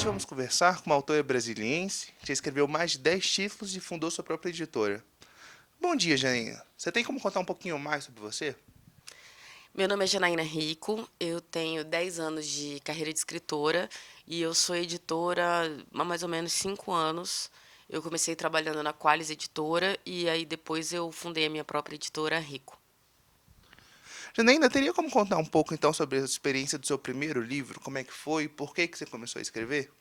Hoje vamos conversar com uma autora brasiliense que já escreveu mais de 10 títulos e fundou sua própria editora. Bom dia, Janaína. Você tem como contar um pouquinho mais sobre você? Meu nome é Janaína Rico, eu tenho 10 anos de carreira de escritora e eu sou editora há mais ou menos 5 anos. Eu comecei trabalhando na Qualis Editora e aí depois eu fundei a minha própria editora Rico. Janaína, teria como contar um pouco então sobre a experiência do seu primeiro livro? Como é que foi? Por que você começou a escrever?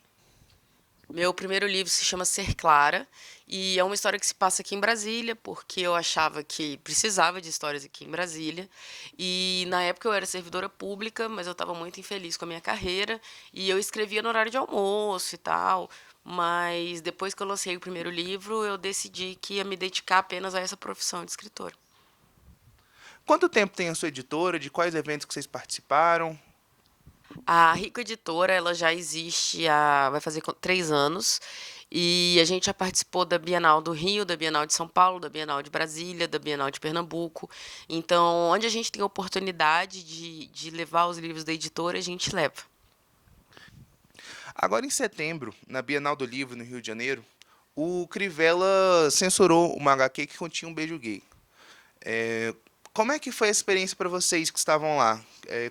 Meu primeiro livro se chama Ser Clara e é uma história que se passa aqui em Brasília, porque eu achava que precisava de histórias aqui em Brasília. E na época eu era servidora pública, mas eu estava muito infeliz com a minha carreira e eu escrevia no horário de almoço e tal. Mas depois que eu lancei o primeiro livro, eu decidi que ia me dedicar apenas a essa profissão de escritora. Quanto tempo tem a sua editora? De quais eventos que vocês participaram? A Rico Editora, ela já existe há, vai fazer 3 anos, e a gente já participou da Bienal do Rio, da Bienal de São Paulo, da Bienal de Brasília, da Bienal de Pernambuco. Então, onde a gente tem a oportunidade de levar os livros da editora, a gente leva. Agora em setembro, na Bienal do Livro no Rio de Janeiro, o Crivella censurou uma HQ que continha um beijo gay. É, Como é que foi a experiência para vocês que estavam lá?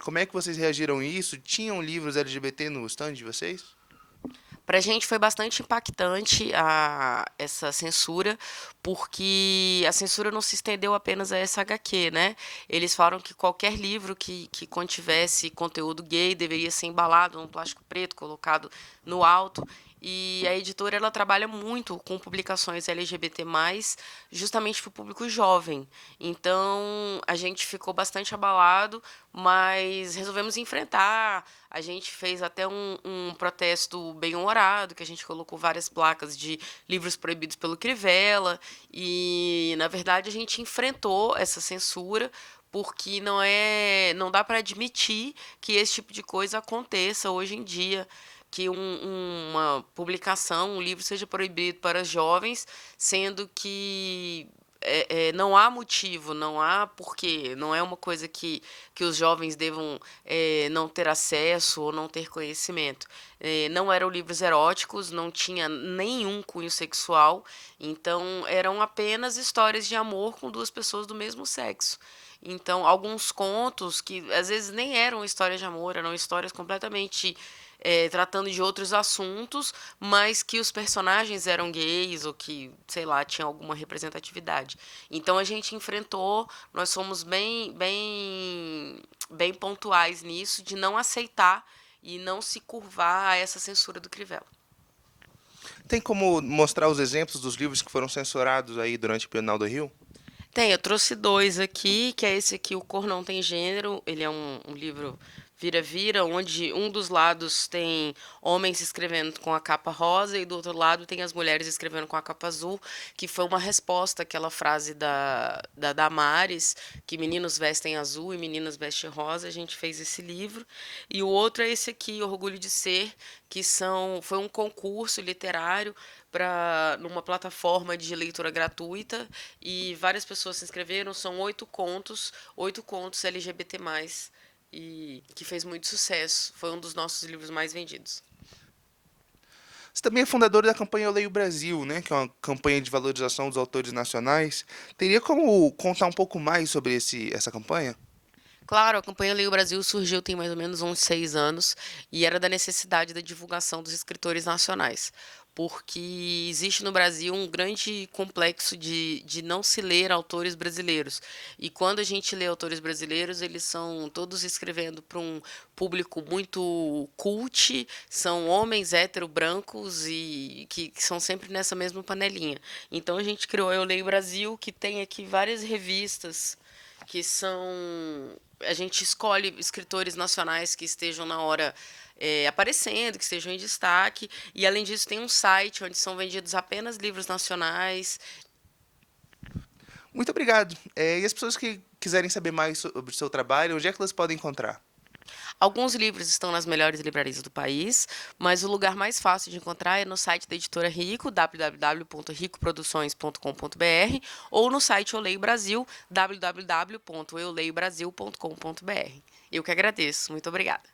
Como é que vocês reagiram a isso? Tinham livros LGBT no stand de vocês? Para a gente foi bastante impactante essa censura, porque a censura não se estendeu apenas a essa HQ, né? Eles falaram que qualquer livro que contivesse conteúdo gay deveria ser embalado num plástico preto, colocado no alto. E a editora ela trabalha muito com publicações LGBT+, justamente para o público jovem. Então, a gente ficou bastante abalado, mas resolvemos enfrentar. A gente fez até um protesto bem humorado, que a gente colocou várias placas de livros proibidos pelo Crivella. E, na verdade, a gente enfrentou essa censura, porque não dá para admitir que esse tipo de coisa aconteça hoje em dia, que uma publicação, um livro seja proibido para jovens, sendo que não há motivo, não há porquê, não é uma coisa que os jovens devam não ter acesso ou não ter conhecimento. Não eram livros eróticos, não tinha nenhum cunho sexual, então eram apenas histórias de amor com duas pessoas do mesmo sexo. Então, alguns contos que às vezes nem eram histórias de amor, eram histórias completamente tratando de outros assuntos, mas que os personagens eram gays ou que, sei lá, tinha alguma representatividade. Então a gente enfrentou, nós fomos bem pontuais nisso, de não aceitar e não se curvar a essa censura do Crivella. Tem como mostrar os exemplos dos livros que foram censurados aí durante o Bienal do Rio? Tem, eu trouxe dois aqui, que é esse aqui, O Cor Não Tem Gênero. Ele é um livro vira-vira, onde um dos lados tem homens escrevendo com a capa rosa e do outro lado tem as mulheres escrevendo com a capa azul, que foi uma resposta àquela frase da Damares, que meninos vestem azul e meninas vestem rosa. A gente fez esse livro. E o outro é esse aqui, Orgulho de Ser, foi um concurso literário numa plataforma de leitura gratuita e várias pessoas se inscreveram. São 8 contos LGBT+, e que fez muito sucesso. Foi um dos nossos livros mais vendidos. Você também é fundador da campanha Eu Leio Brasil, né, que é uma campanha de valorização dos autores nacionais. Teria como contar um pouco mais sobre essa campanha? Claro, a campanha Leia o Brasil surgiu tem mais ou menos uns 6 anos e era da necessidade da divulgação dos escritores nacionais, porque existe no Brasil um grande complexo de não se ler autores brasileiros. E quando a gente lê autores brasileiros, eles são todos escrevendo para um público muito cult, são homens hétero brancos e que são sempre nessa mesma panelinha. Então a gente criou Eu Leio Brasil, que tem aqui várias revistas que são. A gente escolhe escritores nacionais que estejam na hora aparecendo, que estejam em destaque. E, além disso, tem um site onde são vendidos apenas livros nacionais. Muito obrigado. E as pessoas que quiserem saber mais sobre o seu trabalho, onde é que elas podem encontrar? Alguns livros estão nas melhores livrarias do país, mas o lugar mais fácil de encontrar é no site da editora Rico, www.ricoproduções.com.br, ou no site Eu Leio Brasil, www.euleiobrasil.com.br. Eu que agradeço. Muito obrigada.